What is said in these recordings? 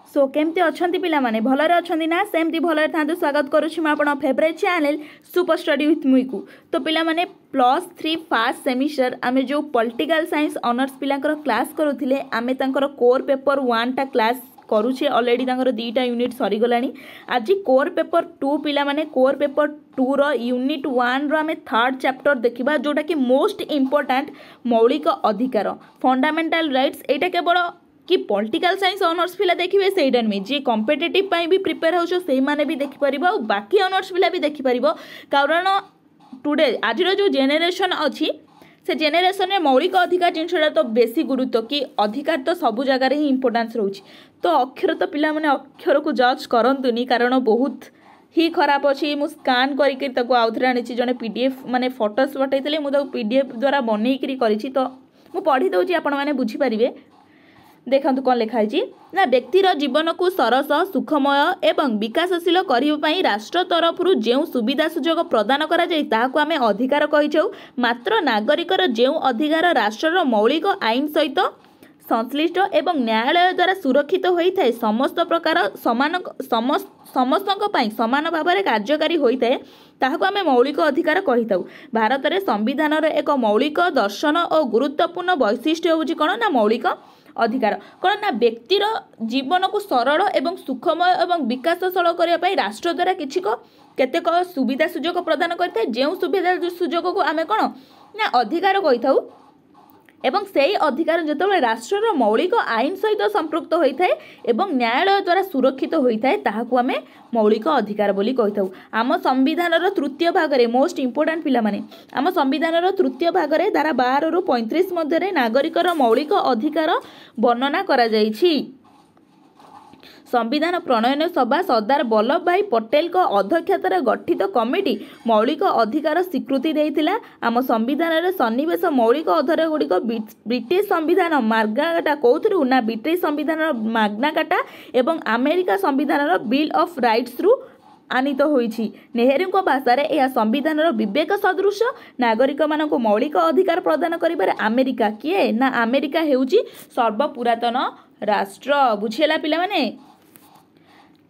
सो केमती अच्छा पिलाने भलरे अच्छा ना सेमती भलरे था स्वागत करुँच आप favourite channel super study with मुई को। तो पिलाने +3 फर्स्ट सेमिस्टर आमे जो पॉलिटिकल साइंस ऑनर्स पिलांकर क्लास करूथिले आमे तांकर कोर पेपर 1 टा क्लास करुचे ऑलरेडी तांकर 2टा यूनिट सरी गलानी। आज कोर पेपर 2 पिलाने कोर पेपर 2 रो यूनिट 1 रो आमे थर्ड चैप्टर देखिबा जोटा कि मोस्ट इंपोर्टेंट मौलिक अधिकार फंडामेंटल राइट्स। एटा केवल कि पॉलिटिकल साइंस ऑनर्स पिला देखिए सहीटा नुहे जी कॉम्पिटिटिव भी प्रिपेयर हो माने भी देखिपर और बाकी ऑनर्स पिला भी देखिपर कारण टुडे आज जो जेनेरेशन अच्छी से जेनेरेशन में मौलिक अधिकार जिनसा तो बेसी गुरुत्व कि अधिकार तो सब जगह ही इंपोर्टेंस रोचे। तो अक्षर तो पिला माने अक्षर को जज करंतुनी कारण बहुत ही खराब अच्छी मुझे स्कान करके आउ थे आनी जड़े पीडीएफ माने फोटोस पठाई मुझे पीडीएफ द्वारा बनईकरी करी तो मुझे पढ़ी दूसरी आपण मैंने बुझीपारे। देखो कौन लिखाई ना व्यक्तिर जीवन को सरस सुखमय एवं विकासशील करने राष्ट्र तरफ जो सुविधा सुजोग प्रदान करें अधिकार कही। मात्र नागरिकर जो अधिकार राष्ट्र मौलिक आईन सहित संश्लिष्ट एवं न्यायालय द्वारा सुरक्षित होता है समस्त प्रकार समस्त समान भाव में कार्यकारी होता है ताहाको आमे मौलिक अधिकार कही था। भारत में संविधान एक मौलिक दर्शन और गुरुत्वपूर्ण वैशिष्ट्य हूँ कौन ना मौलिक अधिकार कौन ना व्यक्तिर जीवन को सरल एवं सुखमय एवं विकासशील करने राष्ट्र द्वारा किसी केतेक सुविधा सुजोग प्रदान करते जो सुविधा सुजोग को आमे कौन ना अधिकार कही था एवं से अधिकार जो राष्ट्र मौलिक आईन सहित संपृक्त होता है एवं न्यायालय द्वारा सुरक्षित होता है ताहाको आमे मौलिक अधिकार बोली कही था। आम संविधान तृतीय भाग में मोस्ट इंपोर्टेंट पिला माने आम संविधान तृतीय भाग में धारा 12 रु 35 मध्य नागरिकर मौलिक अधिकार वर्णना करा जायछि। संविधान प्रणयन सभा सरदार वल्लभ भाई पटेल को अध्यक्षतार गठित कमिटी मौलिक अधिकार स्वीकृति देइथिला। आम संविधान सन्निवेश मौलिक अधिकार गुड़िक ब्रिटिश संविधान माग्ना कौथरू ना ब्रिटिश संविधान माग्ना कार्टा एवं अमेरिका संविधान बिल ऑफ राइट्स रु आनीत होइछि। नेहरू भाषा यह संविधान विवेक सदृश नागरिक मान मौलिक अधिकार प्रदान करिबार अमेरिका किए ना अमेरिका हेउछि सर्वपुरातन राष्ट्र। बुझेला पिला माने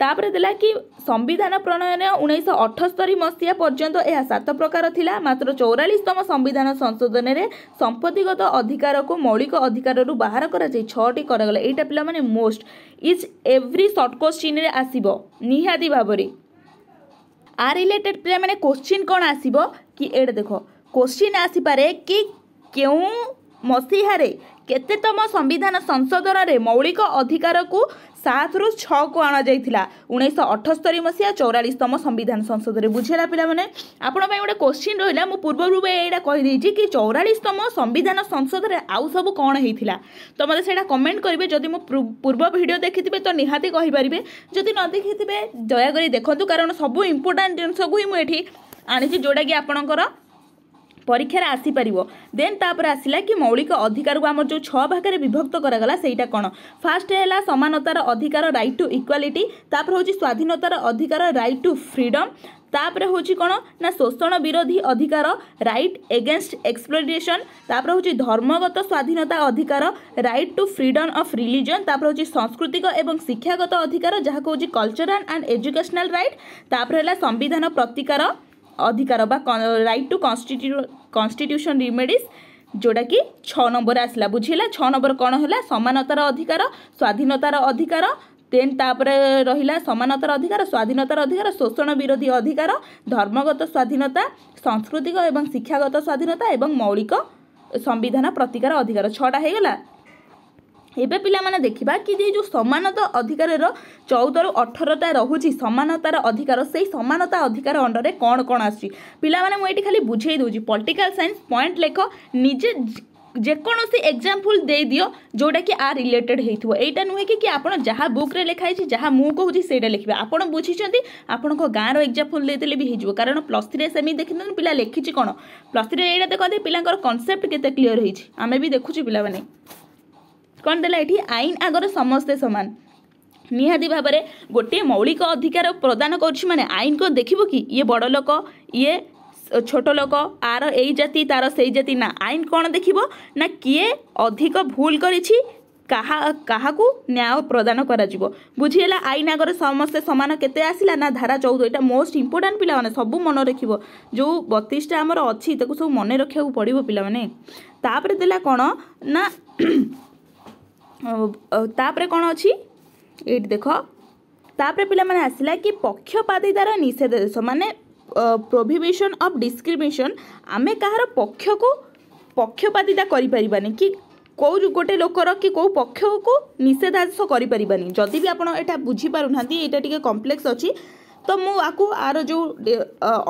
तापर देला कि संविधान प्रणयन 1978 मसीहा पर्यंत यह 7 प्रकार थिला। मात्र 44तम संविधान संशोधन में संपत्तिगत अधिकार को मौलिक अधिकार रु बाहर करा जाय 6टी करगला। एटा पिला माने most is every short question रे आसीबो निहाती भाबरे आ रिलेटेड पिला माने क्वेश्चन कोन आसीबो कि एड देखो क्वेश्चन आसी पारे कि क्यों मसीहा रे केतेतम संविधान संशोधन रे मौलिक अधिकार को 7 रु 6 को आना जाइथिला 1978 मसीहा 44तम संविधान संशोधन। बुझेला पिला माने आपण पई गोटे क्वेश्चन रहिला मु पूर्व एटा कहि देछि कि 44तम संविधान संशोधन रे आउ सब कोन हेइथिला। तो मते सेटा कमेंट करिवे जदि मु पूर्व वीडियो देखिथिबे तो निहाती कहि परिबे जदि न देखिथिबे दया करी देखंतु कारण सब इंपोर्टेंट जिंस को ही मु एठी आनिछि जोडा कि आपणकर परीक्षा आसी पारिबो। देन तापर आसिला कि मौलिक अधिकार को आम जो 6 भाग में विभक्त करागला सेटा कौन फास्ट है समानतार अधिकार राइट टू इक्वालिटी तापर होची स्वाधीनतार अधिकार राइट टू फ्रीडम तापर होची कौन ना शोषण विरोधी अधिकार राइट एगेंस्ट एक्सप्लॉयटेशन तापर होची धर्मगत स्वाधीनता अधिकार right to freedom of religion तापर होची सांस्कृतिक एवं शिक्षागत अधिकार जहाँ को होची कल्चरल एंड एजुकेशनल राइट तापर है संविधान प्रतिकार अधिकार बा राइट टू कॉन्स्टिट्यूशन रिमेडीज जोड़ा कि 6 नंबर आसला। बुझेला 6 नंबर कौन है समानतार अधिकार स्वाधीनतार अधिकार देन तापर रहिला समानतार अधिकार स्वाधीनतार अधिकार शोषण विरोधी अधिकार धर्मगत स्वाधीनता सांस्कृतिक एवं शिक्षागत स्वाधीनता एवं मौलिक संविधान प्रतिकार अधिकार 6टा हो गला। एबे पिला माने देखिबा कि जे जो समानता अधिकार 14 रु 18टा रहुची समानतार अधिकार से समानता अधिकार अंडर कौन कौन आसी पिला माने मु एठी खाली बुझेई दोजी पॉलिटिकल साइंस पॉइंट लेख निजे जेकोसी एग्जांपल दे दियो जोटा कि आ रिलेटेड हेइथो एटा नुहे कि आपण जहाँ बुक रे लिखाई छी जहाँ मु कहूची सेटा लिखबे आपण बुझिचंती आपण को गाँव रो एग्जांपल देदेले भी हेइजो कारण +3 रे सेमी देखिन पिला लिखिची कोन +3 रे एटा देखते पिलांकर कांसेप्ट केते क्लियर हेइची आमे भी देखुची पिला माने कौन देला एठी आईन आगर समस्ते समान निहाती भाव में गोटे मौलिक अधिकार प्रदान कर माने आईन को देखिबो कि ये बड़ लोक ये छोट लोक आर ए जाति तार से जाति ना आईन कौन देखिबो ना किए अधिक भूल करिछि କାହାକୁ ନ୍ୟାୟ ପ୍ରଦାନ କରାଯିବ। ବୁଝିହେଲା। ଆଇନ ଆଗରେ ସମସ୍ତେ ସମାନ କେତେ ଆସିଲା ନା ଧାରା 14। ଏଇଟା ମୋଷ୍ଟ ଇମ୍ପୋର୍ଟାଣ୍ଟ ପିଲାମାନେ, ସବୁ ମନେ ରଖିବ। ଯେଉଁ 32ଟା ଆମର ଅଛି ତାକୁ ସବୁ ମନେ ରଖିବାକୁ ପଡ଼ିବ ପିଲାମାନେ। ତାପରେ ଦେଲା କ'ଣ ନା ତାପରେ କ'ଣ ଅଛି ଏଇଠି ଦେଖ। ତାପରେ ପିଲାମାନେ ଆସିଲା କି ପକ୍ଷପାତିତାର ନିଷେଧ ଦେଶ, ମାନେ ପ୍ରୋହିବିସନ୍ ଅଫ୍ ଡିସ୍କ୍ରିମିନେସନ୍। ଆମେ କାହାର ପକ୍ଷକୁ ପକ୍ଷପାତିତା କରିପାରିବାନି କି କେଉଁ ଗୋଟେ ଲୋକର କି କେଉଁ ପକ୍ଷକୁ ନିଷେଧାଦେଶ କରିପାରିବାନି। ଯଦି ବି ଆପଣ ଏଇଟା ବୁଝିପାରୁନାହାନ୍ତି, ଏଇଟା ଟିକେ କମ୍ପ୍ଲେକ୍ସ ଅଛି, ତ ମୁଁ ଆକୁ ଆର ଯେଉଁ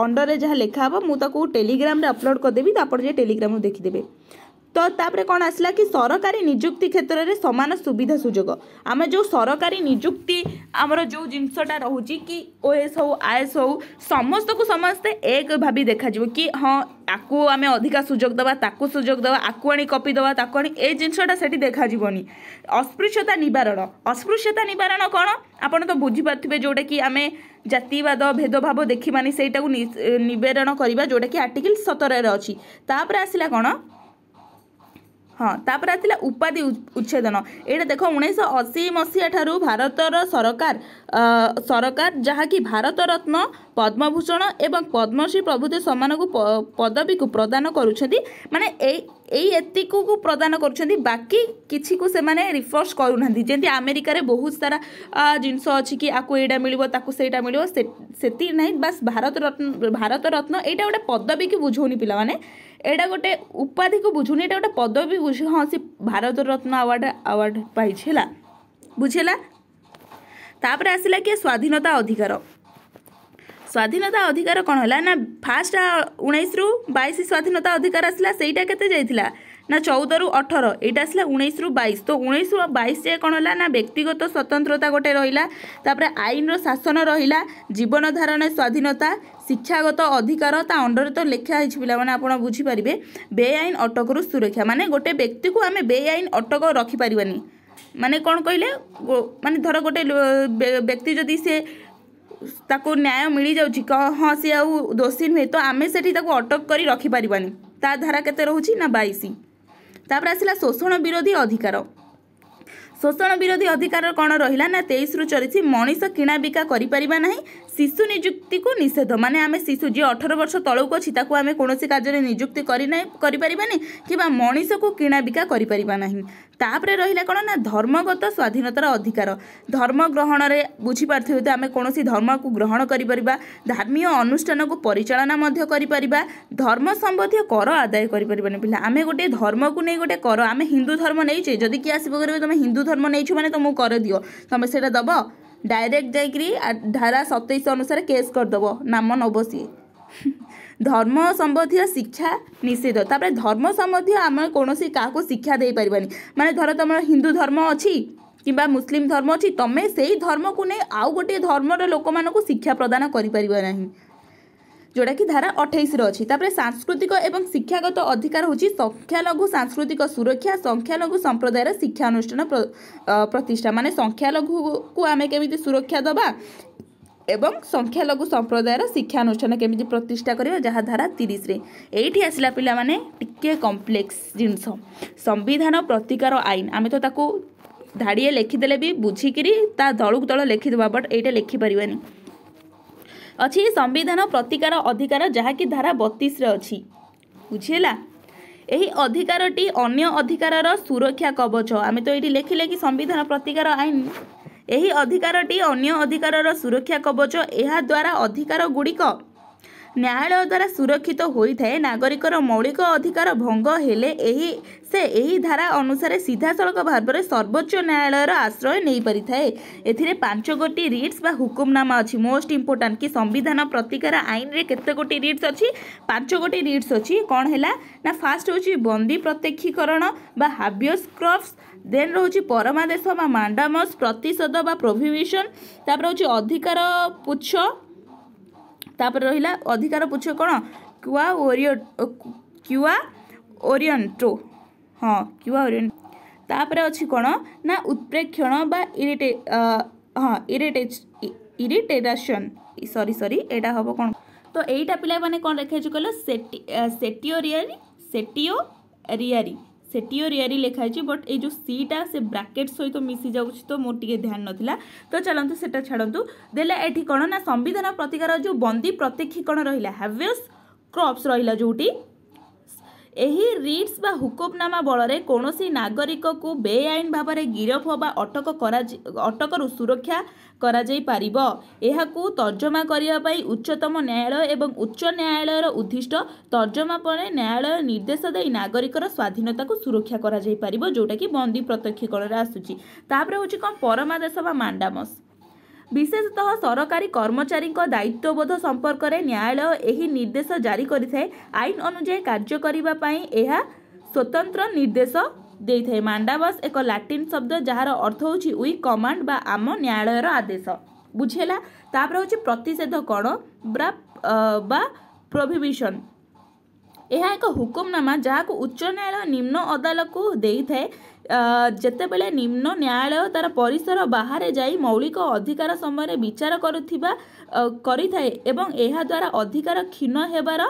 ଅଣ୍ଡରରେ ଯାହା ଲେଖା ହେବ ମୁଁ ତାକୁ ଟେଲିଗ୍ରାମରେ ଅପଲୋଡ଼ କରିଦେବି, ତ ଆପଣ ଯେ ଟେଲିଗ୍ରାମରୁ ଦେଖିଦେବେ। ତ ତାପରେ କ'ଣ ଆସିଲା କି ସରକାରୀ ନିଯୁକ୍ତି କ୍ଷେତ୍ରରେ ସମାନ ସୁବିଧା ସୁଯୋଗ। ଆମେ ଯେଉଁ ସରକାରୀ ନିଯୁକ୍ତି ଆମର ଯେଉଁ ଜିନିଷଟା ରହୁଛି କି OAS ହଉ IAS ହଉ, ସମସ୍ତଙ୍କୁ ସମସ୍ତେ ଏକ ଭାବି ଦେଖାଯିବ କି ହଁ ଆକୁ ଆମେ ଅଧିକା ସୁଯୋଗ ଦେବା, ତାକୁ ସୁଯୋଗ ଦେବା, ଆକୁ ଆଣି କପି ଦେବା, ତାକୁ ଆଣି, ଏ ଜିନିଷଟା ସେଠି ଦେଖାଯିବନି। ଅସ୍ପୃଶ୍ୟତା ନିବାରଣ। ଅସ୍ପୃଶ୍ୟତା ନିବାରଣ କ'ଣ ଆପଣ ତ ବୁଝିପାରୁଥିବେ, ଯେଉଁଟାକି ଆମେ ଜାତିବାଦ ଭେଦଭାବ ଦେଖିବାନି, ସେଇଟାକୁ ନିବାରଣ କରିବା, ଯେଉଁଟାକି ଆର୍ଟିକଲ 17ରେ ଅଛି। ତାପରେ ଆସିଲା କ'ଣ, ହଁ ତାପରେ ଆସିଲା ଉପାଧି ଉଚ୍ଛେଦନ। ଏଇଟା ଦେଖ 1980 ମସିହା ଠାରୁ ଭାରତର ସରକାର ଯାହାକି ଭାରତ ରତ୍ନ, ପଦ୍ମଭୂଷଣ ଏବଂ ପଦ୍ମଶ୍ରୀ ପ୍ରଭୃତି ସମ୍ମାନକୁ ପଦବୀକୁ ପ୍ରଦାନ କରୁଛନ୍ତି। ମାନେ ଏଇ ଏତିକକୁ ପ୍ରଦାନ କରୁଛନ୍ତି, ବାକି କିଛିକୁ ସେମାନେ ରିଫର୍ସ କରୁନାହାନ୍ତି। ଯେମିତି ଆମେରିକାରେ ବହୁତ ସାରା ଜିନିଷ ଅଛି କି ଆକୁ ଏଇଟା ମିଳିବ, ତାକୁ ସେଇଟା ମିଳିବ, ସେତିକି ନାହିଁ। ବାସ୍ ଭାରତ ରତ୍ନ ଏଇଟା ଗୋଟେ ପଦବୀକୁ ବୁଝଉନି ପିଲାମାନେ, ଏଇଟା ଗୋଟେ ଉପାଧିକୁ ବୁଝୁନି, ଏଇଟା ଗୋଟେ ପଦବୀ ବୁଝୁ। ହଁ ସେ ଭାରତ ରତ୍ନ ଆୱାର୍ଡ଼ ପାଇଛି, ହେଲା ବୁଝିଲା। ତାପରେ ଆସିଲା କି ସ୍ୱାଧୀନତା ଅଧିକାର। ସ୍ୱାଧୀନତା ଅଧିକାର କ'ଣ ହେଲା ନା ଫାଷ୍ଟ 19ରୁ 22 ସ୍ୱାଧୀନତା ଅଧିକାର ଆସିଲା। ସେଇଟା କେତେ ଯାଇଥିଲା ନା 14ରୁ 18, এইটা আসলে 19ରୁ 22। তো 19ରୁ 22 କ'ଣ ହେଲା ନା ବ୍ୟକ୍ତିଗତ ସ୍ୱତନ୍ତ୍ରତା ଗୋଟେ ରହିଲା, ତାପରେ ଆଇନର ଶାସନ ରହିଲା, ଜୀବନ ଧାରଣ ସ୍ୱାଧୀନତା, ଶିକ୍ଷାଗତ ଅଧିକାର। ତା ଅଣ୍ଡରରେ ତ ଲେଖା ହେଇଛି ପିଲାମାନେ, ଆପଣ ବୁଝିପାରିବେ। ବେଆଇନ ଅଟକରୁ ସୁରକ୍ଷା, ମାନେ ଗୋଟେ ବ୍ୟକ୍ତିକୁ ଆମେ ବେଆଇନ ଅଟକ ରଖିପାରିବାନି। ମାନେ କ'ଣ କହିଲେ, ମାନେ ଧର ଗୋଟେ ବ୍ୟକ୍ତି ଯଦି ସେ ତାକୁ ନ୍ୟାୟ ମିଳିଯାଉଛି, ହଁ ସିଏ ଆଉ ଦୋଷୀ ନୁହେଁ, ତ ଆମେ ସେଠି ତାକୁ ଅଟକ କରି ରଖିପାରିବାନି। ତା ଧାରା କେତେ ରହୁଛି ନା 22। ତାପରେ ଆସିଲା ଶୋଷଣ ବିରୋଧୀ ଅଧିକାର। ଶୋଷଣ ବିରୋଧୀ ଅଧିକାର କ'ଣ ରହିଲା ନା 23ରୁ 40, ମଣିଷ କିଣାବିକା କରିପାରିବା ନାହିଁ, ଶିଶୁ ନିଯୁକ୍ତିକୁ ନିଷେଧ। ମାନେ ଆମେ ଶିଶୁ ଯିଏ 18 ବର୍ଷ ତଳକୁ ଅଛି ତାକୁ ଆମେ କୌଣସି କାର୍ଯ୍ୟରେ ନିଯୁକ୍ତି କରିପାରିବାନି କିମ୍ବା ମଣିଷକୁ କିଣାବିକା କରିପାରିବା ନାହିଁ। ତାପରେ ରହିଲା କ'ଣ ନା ଧର୍ମଗତ ସ୍ୱାଧୀନତାର ଅଧିକାର। ଧର୍ମ ଗ୍ରହଣରେ ବୁଝିପାରୁଥିବେ ତ, ଆମେ କୌଣସି ଧର୍ମକୁ ଗ୍ରହଣ କରିପାରିବା, ଧାର୍ମୀୟ ଅନୁଷ୍ଠାନକୁ ପରିଚାଳନା ମଧ୍ୟ କରିପାରିବା, ଧର୍ମ ସମ୍ବନ୍ଧୀୟ କର ଆଦାୟ କରିପାରିବାନି। ପିଲା ଆମେ ଗୋଟେ ଧର୍ମକୁ ନେଇ ଗୋଟେ କର, ଆମେ ହିନ୍ଦୁ ଧର୍ମ ନେଇଛେ, ଯଦି କିଏ ଆସିବ କରିବେ ତୁମେ ହିନ୍ଦୁ ଧର୍ମ ନେଇଛ ମାନେ ତୁମକୁ କର ଦିଅ, ତୁମେ ସେଇଟା ଦେବ, ଡାଇରେକ୍ଟ ଯାଇକରି ଧାରା 27 ଅନୁସାରେ କେସ୍ କରିଦେବ, ନାମ ନେବ ସିଏ। ଧର୍ମ ସମ୍ବନ୍ଧୀୟ ଶିକ୍ଷା ନିଷେଧ। ତାପରେ ଧର୍ମ ସମ୍ବନ୍ଧୀୟ ଆମେ କୌଣସି କାହାକୁ ଶିକ୍ଷା ଦେଇପାରିବାନି। ମାନେ ଧର ତୁମର ହିନ୍ଦୁ ଧର୍ମ ଅଛି କିମ୍ବା ମୁସଲିମ ଧର୍ମ ଅଛି, ତୁମେ ସେଇ ଧର୍ମକୁ ନେଇ ଆଉ ଗୋଟିଏ ଧର୍ମର ଲୋକମାନଙ୍କୁ ଶିକ୍ଷା ପ୍ରଦାନ କରିପାରିବ ନାହିଁ, ଯେଉଁଟାକି ଧାରା 28ରେ ଅଛି। ତାପରେ ସାଂସ୍କୃତିକ ଏବଂ ଶିକ୍ଷାଗତ ଅଧିକାର ହେଉଛି ସଂଖ୍ୟାଲଘୁ ସାଂସ୍କୃତିକ ସୁରକ୍ଷା, ସଂଖ୍ୟାଲଘୁ ସମ୍ପ୍ରଦାୟର ଶିକ୍ଷାନୁଷ୍ଠାନ ପ୍ରତିଷ୍ଠା। ମାନେ ସଂଖ୍ୟାଲଘୁକୁ ଆମେ କେମିତି ସୁରକ୍ଷା ଦେବା ଏବଂ ସଂଖ୍ୟାଲଘୁ ସମ୍ପ୍ରଦାୟର ଶିକ୍ଷାନୁଷ୍ଠାନ କେମିତି ପ୍ରତିଷ୍ଠା କରିବା, ଯାହା ଧାରା 30ରେ। ଏଇଠି ଆସିଲା ପିଲାମାନେ ଟିକେ କମ୍ପ୍ଲେକ୍ସ ଜିନିଷ, ସମ୍ବିଧାନ ପ୍ରତିକାର ଆଇନ। ଆମେ ତ ତାକୁ ଧାଡ଼ିଏ ଲେଖିଦେଲେ ବି ବୁଝିକିରି ତା ଦଳକୁ ଦଳ ଲେଖିଦେବା, ବଟ୍ ଏଇଟା ଲେଖିପାରିବାନି। ଅଛି ସମ୍ବିଧାନ ପ୍ରତିକାର ଅଧିକାର, ଯାହାକି ଧାରା 32ରେ ଅଛି, ବୁଝିହେଲା। ଏହି ଅଧିକାରଟି ଅନ୍ୟ ଅଧିକାରର ସୁରକ୍ଷା କବଚ। ଆମେ ତ ଏଇଠି ଲେଖିଲେ କି ସମ୍ବିଧାନ ପ୍ରତିକାର ଆଇନ, ଏହି ଅଧିକାରଟି ଅନ୍ୟ ଅଧିକାରର ସୁରକ୍ଷା କବଚ। ଏହା ଦ୍ୱାରା ଅଧିକାର ଗୁଡ଼ିକ ନ୍ୟାୟାଳୟ ଦ୍ୱାରା ସୁରକ୍ଷିତ ହୋଇଥାଏ। ନାଗରିକର ମୌଳିକ ଅଧିକାର ଭଙ୍ଗ ହେଲେ ଏହି ଧାରା ଅନୁସାରେ ସିଧାସଳଖ ଭାବରେ ସର୍ବୋଚ୍ଚ ନ୍ୟାୟାଳୟର ଆଶ୍ରୟ ନେଇପାରିଥାଏ। ଏଥିରେ 5 ଗୋଟି ରିଟ୍ସ ବା ହୁକୁମନାମା ଅଛି। ମୋଷ୍ଟ ଇମ୍ପୋର୍ଟାଣ୍ଟ କି ସମ୍ବିଧାନ ପ୍ରତିକାର ଆଇନରେ କେତେ ଗୋଟି ରିଟ୍ସ ଅଛି? 5 ଗୋଟି ରିଟ୍ସ ଅଛି। କ'ଣ ହେଲା ନା ଫାଷ୍ଟ ହେଉଛି ବନ୍ଦୀ ପ୍ରତ୍ୟକ୍ଷୀକରଣ ବା ହାବିୟସ୍ କର୍ପସ୍, ଦେନ୍ ରହୁଛି ପରମାଦେଶ ବା ମାଣ୍ଡାମସ୍, ପ୍ରତିଷେଧ ବା ପ୍ରୋହିବିସନ୍, ତାପରେ ହେଉଛି ଅଧିକାର ପୁଚ୍ଛ, ତାପରେ ରହିଲା ଅଧିକାର ପୁଚ୍ଛ କ'ଣ କ୍ୟୁଆ ଓରିଏଣ୍ଟୋ, ହଁ କ୍ୟୁଆ ଓରିଏଣ୍ଟ। ତାପରେ ଅଛି କ'ଣ ନା ଉତ୍ପ୍ରେକ୍ଷଣ ବା ଇରିଟେସନ୍, ସରି ଏଇଟା ହେବ କ'ଣ, ତ ଏଇଟା ପିଲାମାନେ କ'ଣ ଲେଖାହେଇଛି କହିଲ ସେଟିଓରିଆରି सेटियोरियारी लिखाई बट ये जो सीटा से ब्राकेट सहित मिसी जाऊँ तो मोर टे ध्यान नाला तो चलतु से छाड़ू देले ये कौन ना संविधान प्रतिकार जो बंदी प्रत्यक्षीकरण रहा हैवियस क्रॉप्स रहा जोटी एही रिट्स बा हुकुमनामा बल कौन नागरिक को बेआईन भाव में गिरफ बा अटकरू सुरक्षा करा जाई पारिबो। एहाकू तर्जमा करने उच्चतम न्यायालय एवं उच्च न्यायालयर उद्दिष्ट तर्जमा पर न्यायालय निर्देश दे नागरिकर स्वाधीनता को सुरक्षा करा जाई पारिबो जोटा कि बंदी प्रत्यक्षीकरण आसूची। तापर होची कोन परमादेश बा मांडामस विशेषतः सरकारी कर्मचारी दायित्वबोध संपर्क में न्यायालय यही निर्देश जारी करिथाए आईन अनुଯାयी कार्य करिबा पई एहा स्वतंत्र निर्देश देइथाए। मांडाबस एक लाटिन शब्द जार अर्थ होची वी कमांड बा आम न्यायालयर आदेश बुझेला। तापर होची प्रतिषेध कौन बा प्रोहिबिशन यह एक हुकुमनामा जहाँ को उच्च न्यायालय निम्न अदालत को देइथाए जेतेबेले निम्न न्यायालय तार परिसर बाहर जाई मौलिक अधिकार समय विचार करिथाए एवं एहा द्वारा अधिकार क्षीण हेबार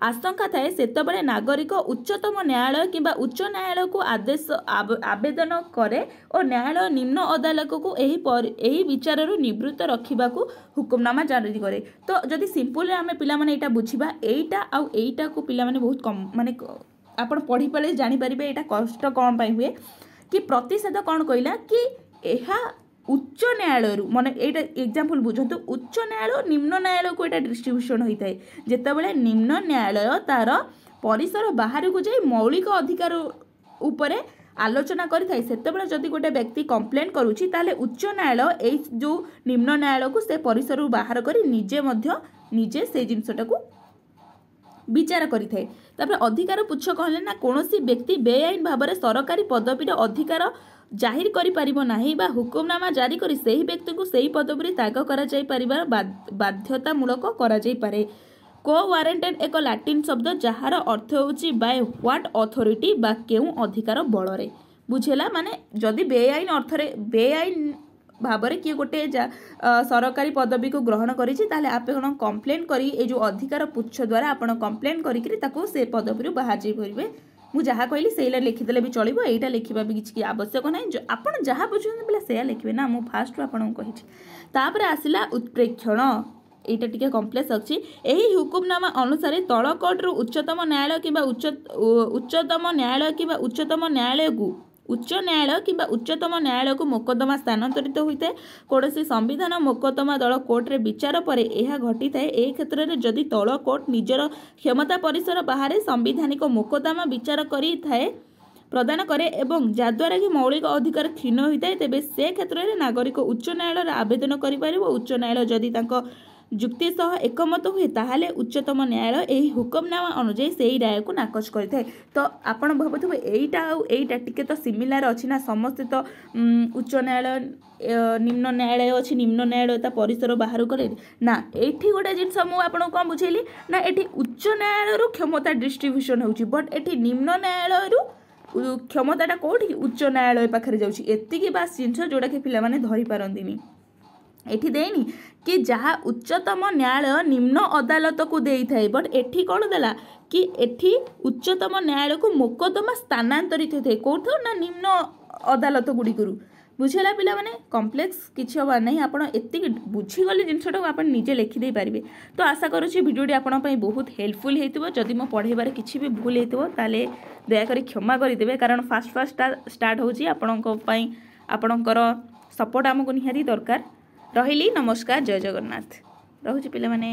आशंका थाए सेतेबेले नागरिक उच्चतम न्यायालय किंबा उच्च न्यायालय को आदेश आवेदन करे और न्यायालय निम्न अदालत को एही विचार निवृत्त रखा हुकुमनामा जारी करे। तो जदि सिंपल आम पिला एटा बुझा एटा आउ एटा को पिला बहुत कम माने आपण पढ़ी पारे जानीपारे यहाँ कष्ट कौन पाई हुए कि प्रतिषेध कौन कहला कि यह उच्च न्यायालय माने एटा एग्जांपल बुझंतु उच्च न्यायालय निम्न न्यायालय को एटा डिस्ट्रीब्यूशन होता है जेतेबेले निम्न न्यायालय तार परिसर बाहर को जाई मौलिक अधिकार उपरे आलोचना करिथाय सेतेबेले जदि गोटे व्यक्ति कंप्लेन करूची ताले उच्च न्यायालय ए जो निम्न न्यायालय को से परिसर बाहर करी निजे से जिनसटा को विचार करिथाय। तापर अधिकार पुच्छ कहले ना कोनोसी व्यक्ति बेआईन भाव में सरकारी पदवी अधिकार जाहिर करि परिबो नाही बा हुकुमनामा जारी करी सही व्यक्ति को सही पदवी त्याग करा जाई परिबार बाध्यतामूलक करा जाई पारे। को वारेंटेड एक लाटिन शब्द जार अर्थ होची बाय व्हाट अथॉरिटी बा केउ अधिकार बल रे बुझेला माने जदि बेआईन अर्थरे बेआईन भाव में किए गोटे सरकारी पदवी को ग्रहण करिछि ताले आपे कोन कंप्लेन करी ए जो अधिकार पुच्छ द्वारा आपण कंप्लेन करिकरी ताको से पदवी बाहर जाई परिबे। मु जहाँ कहली सेला लिखिदेले भी चलिबो एटा लिखिबा भी किछि आवश्यक नै आपण जहाँ बुझुन बेला सेया लिखिबे ना मु फास्ट आपण कहिछि। तापर आसिला उत्प्रेक्षण एटा टिके कॉम्प्लेक्स अछि एही हुकुमनामा अनुसार तळ कोर्ट रु उच्चतम न्यायालय किबा उच्चतम न्यायालय किबा उच्चतम न्यायालय को उच्च न्यायालय किंबा उच्चतम न्यायालय को मोकदमा स्थानांतरित होता है कौन संविधान मोकदमा दल कोर्ट रे विचार पर यह घटी थाए। ए क्षेत्र में जदि तल कोर्ट निजर क्षमता परिसर बाहर संविधानिक मोकदमा विचार करी थाए प्रदान करे एवं जद्वारा कि मौलिक अधिकार क्षीण होता है तेबे से क्षेत्र में नागरिक उच्च न्यायालय आवेदन करि उच्च न्यायालय जदि तांको जुक्ति सह एकमत हुए ताहले उच्चतम न्यायालय यही हुकुमनामा अनुଯାयी से ही राय को नाकच करिथाए। तो आपण भाबुथबे एटा आ एटा टिके तो सिमिलार अछि ना समस्त तो उच्च न्यायालय निम्न न्यायालय अछि निम्न न्यायालय ता परिसर बाहर करे ना एठी गोटे जिंस मु आपण को बुझेली ना एठी उच्च न्यायालय रु क्षमता डिस्ट्रीब्यूशन होउची बट एठी निम्न न्यायालय रु क्षमताटा कोठी उच्च न्यायालय पाखरे जाउची एतिकी बास जिंस जोडा के पिला माने धरि पारंदिनी एठी देनी कि जहाँ उच्चतम न्यायालय निम्न अदालत को देई थाए बट एठी कौन देला कि एठी उच्चतम न्यायालय को मोकदमा स्थानांतरित होते कौथ ना निम्न अदालत गुड़ी करू बुझेला पिला माने कॉम्प्लेक्स किछि हवा नहीं आपण एतिक बुझीगले जिनसटा को आपण निजे लिखि दे पारिबे। तो आशा करूछि वीडियोटी आपण पई बहुत हेल्पफुल हेतिबो जदि मो पढेबार किछि भी भूल हेतिबो ताले दया करी क्षमा करि देबे कारण फास्ट स्टार्ट होछि आपणको पई आपणकर सपोर्ट हमको निहारी दरकार रहिली। नमस्कार जय जगन्नाथ रहुछि पिला माने।